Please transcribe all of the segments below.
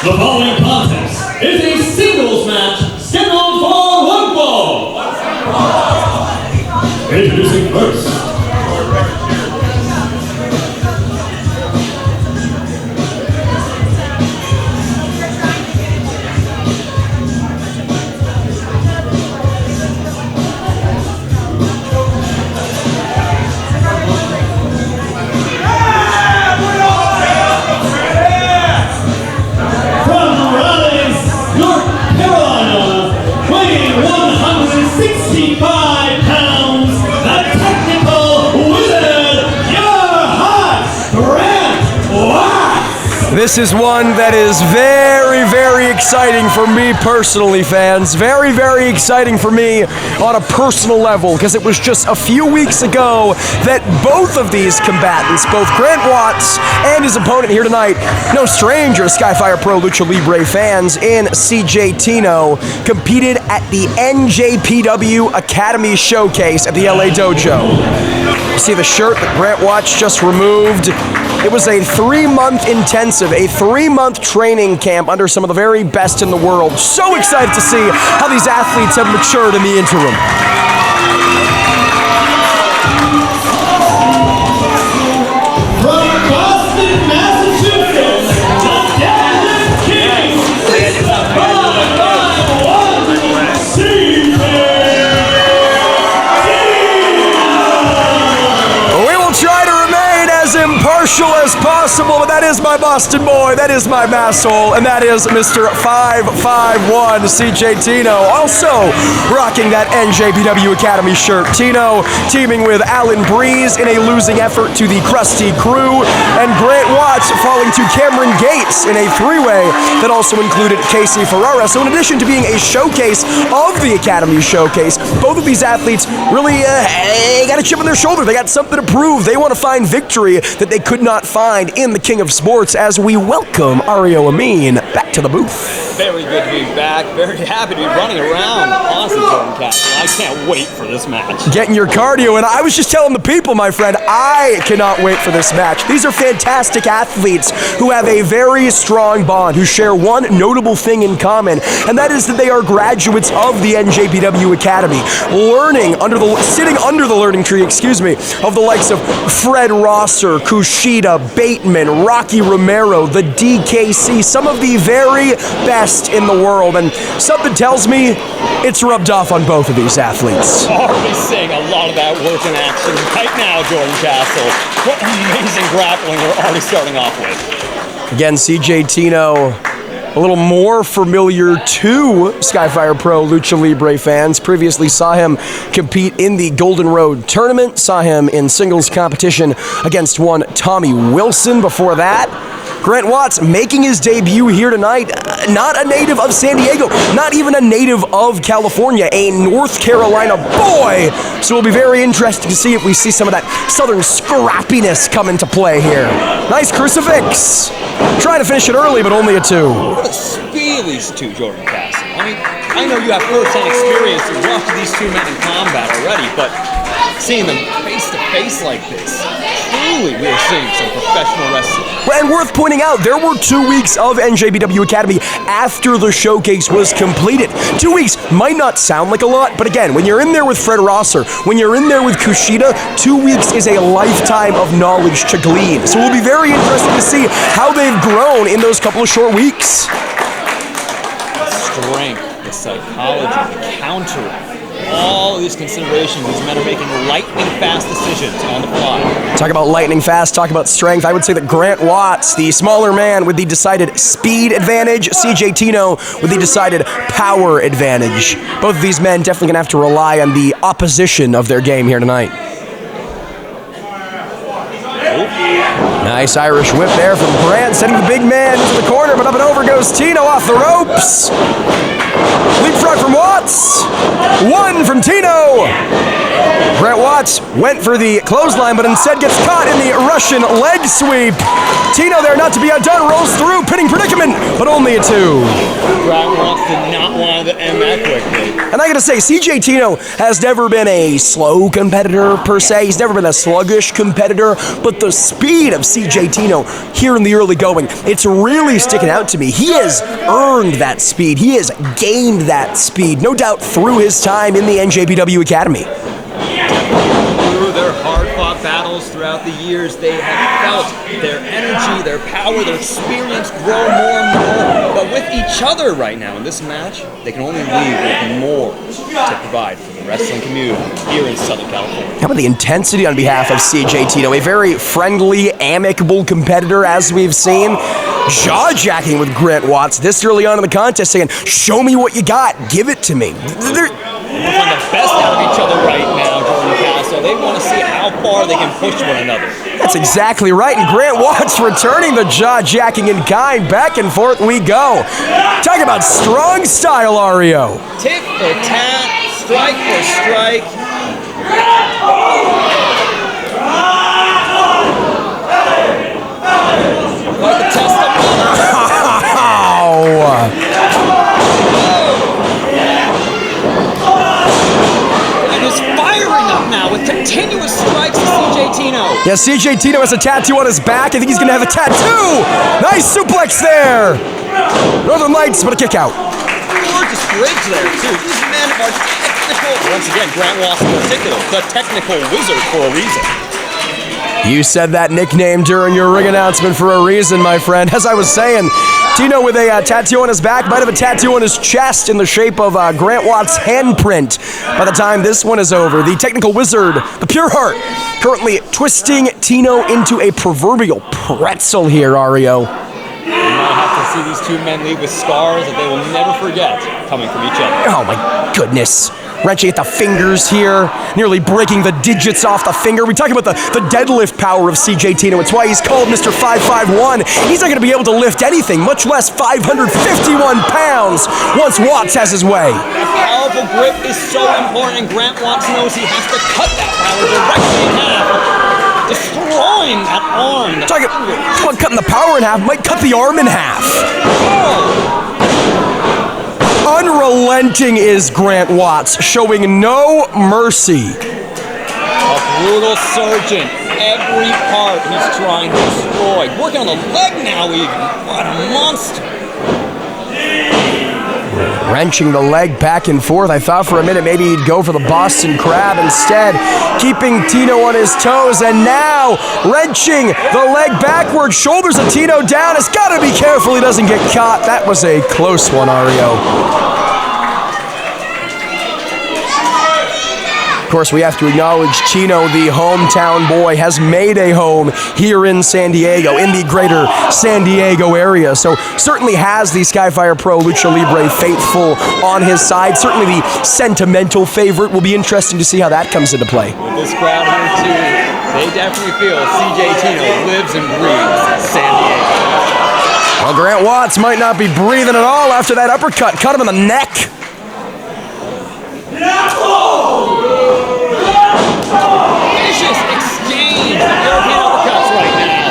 The following contest is a singles match scheduled for one fall. Introducing first. This is one that is very, very exciting for me personally, fans. Very, very exciting for me on a personal level, because it was just a few weeks ago that both of these combatants, both Grant Watts and his opponent here tonight, no stranger to Skyfire Pro Lucha Libre fans, in CJ Tino, competed at the NJPW Academy Showcase at the LA Dojo. You see the shirt that Grant Watts just removed. It was a 3-month intensive, a 3-month training camp under some of the very best in the world. So excited to see how these athletes have matured in the interim. From Boston, Massachusetts, the Dallas King, 551 We will try to remain as impartial as possible, but that is my Boston boy, that is my masshole, and that is Mr. 551 CJ Tino, also rocking that NJPW Academy shirt. Tino teaming with Alan Breeze in a losing effort to the Krusty Crew, and Grant Watts falling to Cameron Gates in a 3-way that also included Casey Ferrara. So in addition to being a showcase of the Academy Showcase, both of these athletes really got a chip on their shoulder. They got something to prove. They want to find victory that they could not find in the King of Sports, as we welcome Ario Amin back to the booth. Very good to be back. Very happy to be running around. Honestly, Jordan Castle, I can't wait for this match. Getting your cardio, and I was just telling the people, my friend, I cannot wait for this match. These are fantastic athletes who have a very strong bond, who share one notable thing in common, and that is that they are graduates of the NJPW Academy, sitting under the learning tree, of the likes of Fred Rosser, Kushida, Bateman, Rocky Romero, the DKC, some of the very best in the world, and something tells me it's rubbed off on both of these athletes. Already seeing a lot of that work in action right now, Jordan Castle. What amazing grappling we're already starting off with. Again, CJ Tino, a little more familiar to Skyfire Pro Lucha Libre fans. Previously saw him compete in the Golden Road tournament, saw him in singles competition against one Tommy Wilson before that. Grant Watts making his debut here tonight, not a native of San Diego, not even a native of California, a North Carolina boy. So it'll be very interesting to see if we see some of that southern scrappiness come into play here. Nice crucifix. Trying to finish it early, but only a 2. What a speed these two, Jordan Castle. I mean, I know you have first-hand experience to watch these two men in combat already, but seeing them face-to-face like this, truly we are seeing some professional wrestling. And worth pointing out, there were 2 weeks of NJPW Academy after the showcase was completed. 2 weeks might not sound like a lot, but again, when you're in there with Fred Rosser, when you're in there with Kushida, 2 weeks is a lifetime of knowledge to glean. So it will be very interesting to see how they've grown in those couple of short weeks. The strength, the psychology, the countering. All of these considerations, these men are making lightning-fast decisions on the fly. Talk about lightning fast, talk about strength. I would say that Grant Watts, the smaller man with the decided speed advantage, CJ Tino with the decided power advantage. Both of these men definitely going to have to rely on the opposition of their game here tonight. Nice Irish whip there from Grant, sending the big man into the corner, but up and over goes Tino off the ropes. Leapfrog from Watts. 1 from Tino. Grant Watts went for the clothesline, but instead gets caught in the Russian leg sweep. Tino there, not to be outdone, rolls through, pinning predicament, but but only a 2. Grant wants to not want to end that quickly. And I gotta say, CJ Tino has never been a slow competitor per se. He's never been a sluggish competitor, but the speed of CJ Tino here in the early going, it's really sticking out to me. He has earned that speed. He has gained that speed, no doubt through his time in the NJPW Academy. Through their hard-fought battles throughout the years, they have felt their energy, their power, their experience grow more and more. But with each other right now in this match, they can only leave with more to provide for the wrestling community here in Southern California. How about the intensity on behalf of CJ Tino? A very friendly, amicable competitor, as we've seen. Jaw-jacking with Grant Watts this early on in the contest, saying, show me what you got, give it to me. They're find the best out of each other right now, Jordan Castle. They want to see how far they can push one another. That's exactly right, and Grant Watts returning the jaw-jacking in kind. Back and forth we go. Talk about strong style, Ario. Tit for tat, strike for strike. Quite the test of with continuous strikes to CJ Tino. Yeah, CJ Tino has a tattoo on his back. I think he's going to have a tattoo. Nice suplex there. Northern Lights, but a kick out. Gorgeous bridge there, too. These men are technical. Once again, Grant Watts in particular, the technical wizard for a reason. You said that nickname during your ring announcement for a reason, my friend. As I was saying, Tino with a tattoo on his back, might have a tattoo on his chest in the shape of Grant Watts' handprint. By the time this one is over, the technical wizard, the Pure Heart, currently twisting Tino into a proverbial pretzel here, Ario. You might have to see these two men leave with scars that they will never forget coming from each other. Oh my goodness. Wrenching at the fingers here, nearly breaking the digits off the finger. We talk about the deadlift power of CJ Tino. It's why he's called Mr. 551. He's not going to be able to lift anything, much less 551 pounds once Watts has his way. That powerful grip is so important, and Grant Watts knows he has to cut that power directly in half, destroying that arm. Talking about cutting the power in half, might cut the arm in half. Unrelenting is Grant Watts, showing no mercy. A brutal surgeon. Every part he's trying to destroy. Working on the leg now even. What a monster. Wrenching the leg back and forth. I thought for a minute maybe he'd go for the Boston Crab instead. Keeping Tino on his toes, and now wrenching the leg backward. Shoulders of Tino down. It's got to be careful he doesn't get caught. That was a close one, Ario. Of course, we have to acknowledge Tino, the hometown boy, has made a home here in San Diego, in the greater San Diego area. So certainly has the Skyfire Pro Lucha Libre faithful on his side. Certainly the sentimental favorite. Will be interesting to see how that comes into play. With this crowd here too, they definitely feel CJ Tino lives and breathes San Diego. Well, Grant Watts might not be breathing at all after that uppercut. Cut him in the neck. Vicious exchange of European uppercuts right now.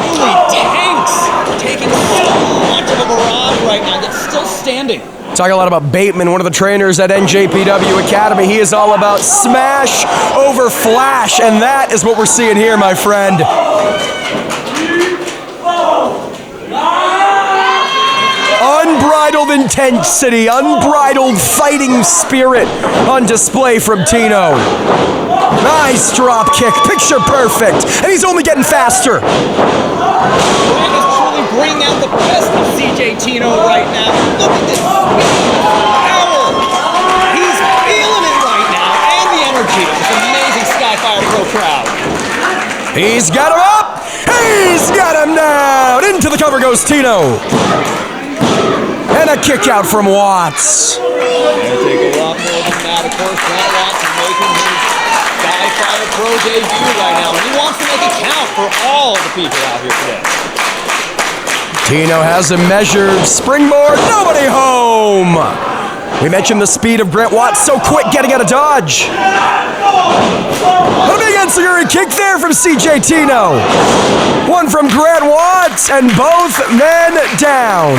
Truly tanks, taking so much of a barrage right now, yet still standing. Talk a lot about Bateman, one of the trainers at NJPW Academy. He is all about smash over flash, and that is what we're seeing here, my friend. Unbridled intensity, unbridled fighting spirit on display from Tino. Nice drop kick, picture perfect, and he's only getting faster. Grant is truly bringing out the best of CJ Tino right now. Look at this power. He's feeling it right now, and the energy of this amazing Skyfire Pro crowd. He's got him up. He's got him down. Into the cover goes Tino. And a kick out from Watts. It'll take a lot more than that. Of course, Grant Watts is making his Skyfire Pro debut right now, and he wants to make it count for all of the people out here today. Tino has a measured springboard. Nobody home. We mentioned the speed of Grant Watts, so quick getting out of dodge. A big enziguri kick there from CJ Tino. One from Grant Watts, and both men down.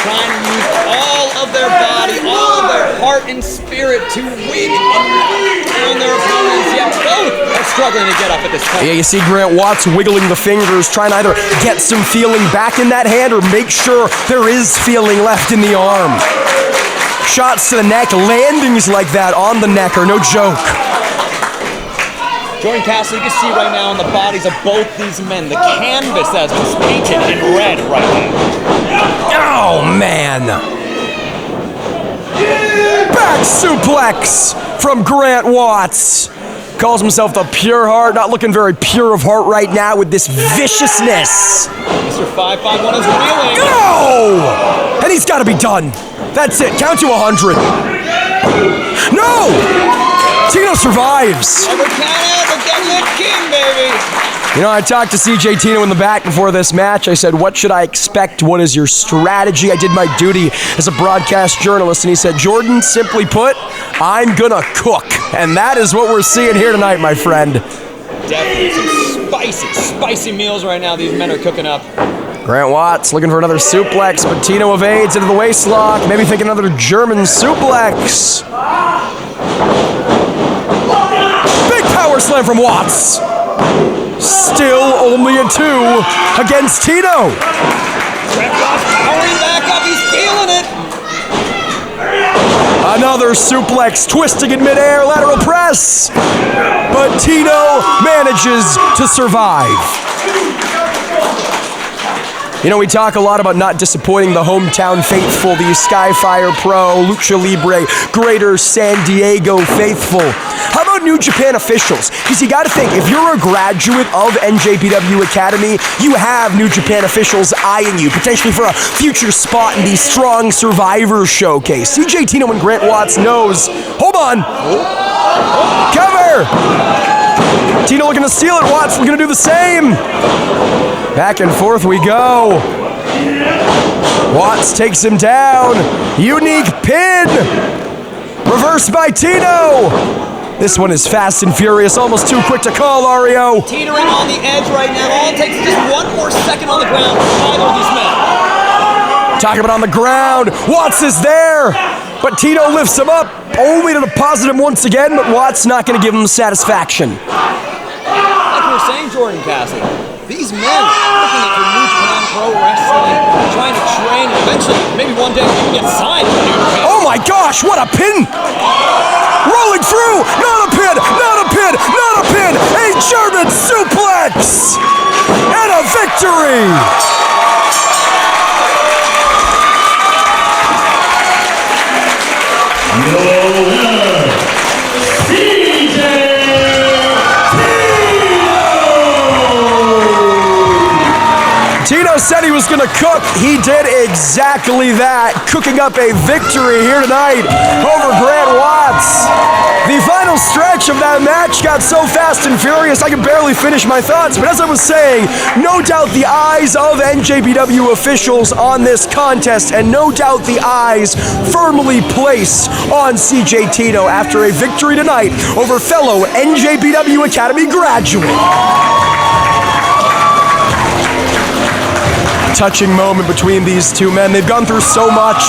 Trying to use all of their body, all of their heart and spirit to win and knock down their opponents, yet both are struggling to get up at this point. Yeah, you see Grant Watts wiggling the fingers, trying to either get some feeling back in that hand or make sure there is feeling left in the arm. Shots to the neck, landings like that on the neck are no joke. Jordan Castle, you can see right now on the bodies of both these men, the canvas has been painted in red right now. Oh, man. Back suplex from Grant Watts. Calls himself the Pure Heart, not looking very pure of heart right now with this viciousness. Mr. 551 is reeling. Go! And he's got to be done. That's it. Count to 100. No! Tino survives. Over Canada, the deadlift king, baby. You know, I talked to CJ Tino in the back before this match. I said, what should I expect? What is your strategy? I did my duty as a broadcast journalist, and he said, Jordan, simply put, I'm gonna cook. And that is what we're seeing here tonight, my friend. Definitely some spicy meals right now these men are cooking up. Grant Watts looking for another suplex, but Tino evades into the waist lock. Maybe thinking another German suplex. Big power slam from Watts. Still only a 2 against Tino. Grant Watts powering back up, he's feeling it. Another suplex, twisting in midair, lateral press. But Tino manages to survive. You know, we talk a lot about not disappointing the hometown faithful, the Skyfire Pro, Lucha Libre, Greater San Diego faithful. How about New Japan officials? Because you gotta think, if you're a graduate of NJPW Academy, you have New Japan officials eyeing you, potentially for a future spot in the Strong Survivor Showcase. CJ Tino and Grant Watts knows. Hold on. Cover! Tino looking to steal it. Watts looking to do the same. Back and forth we go. Watts takes him down. Unique pin. Reversed by Tino. This one is fast and furious, almost too quick to call, Ario. Teetering on the edge right now. All it takes is just one more second on the ground to either of these men. Talking about on the ground. Watts is there. But Tino lifts him up, only to deposit him once again, but Watts not going to give him satisfaction. Like we were saying, Jordan Castle, these men looking at New Japan Pro Wrestling, trying to train, and eventually, maybe one day, even get signed to New Japan. Oh my gosh, what a pin! Rolling through! Not a pin! Not a pin! Not a pin! A German suplex! And a victory! Your winner, CJ Tino said he was going to cook. He did exactly that, cooking up a victory here tonight over Grant Watts. The final stretch of that match got so fast and furious I could barely finish my thoughts, but as I was saying, no doubt the eyes of NJPW officials on this contest, and no doubt the eyes firmly placed on CJ Tino after a victory tonight over fellow NJPW Academy graduate. Touching moment between these two men. They've gone through so much,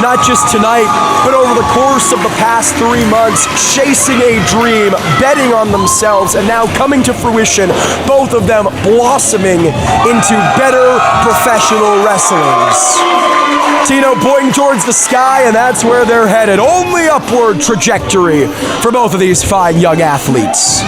not just tonight, but over the course of the past 3 months, chasing a dream, betting on themselves, and now coming to fruition, both of them blossoming into better professional wrestlers. Tino pointing towards the sky, and that's where they're headed. Only upward trajectory for both of these fine young athletes.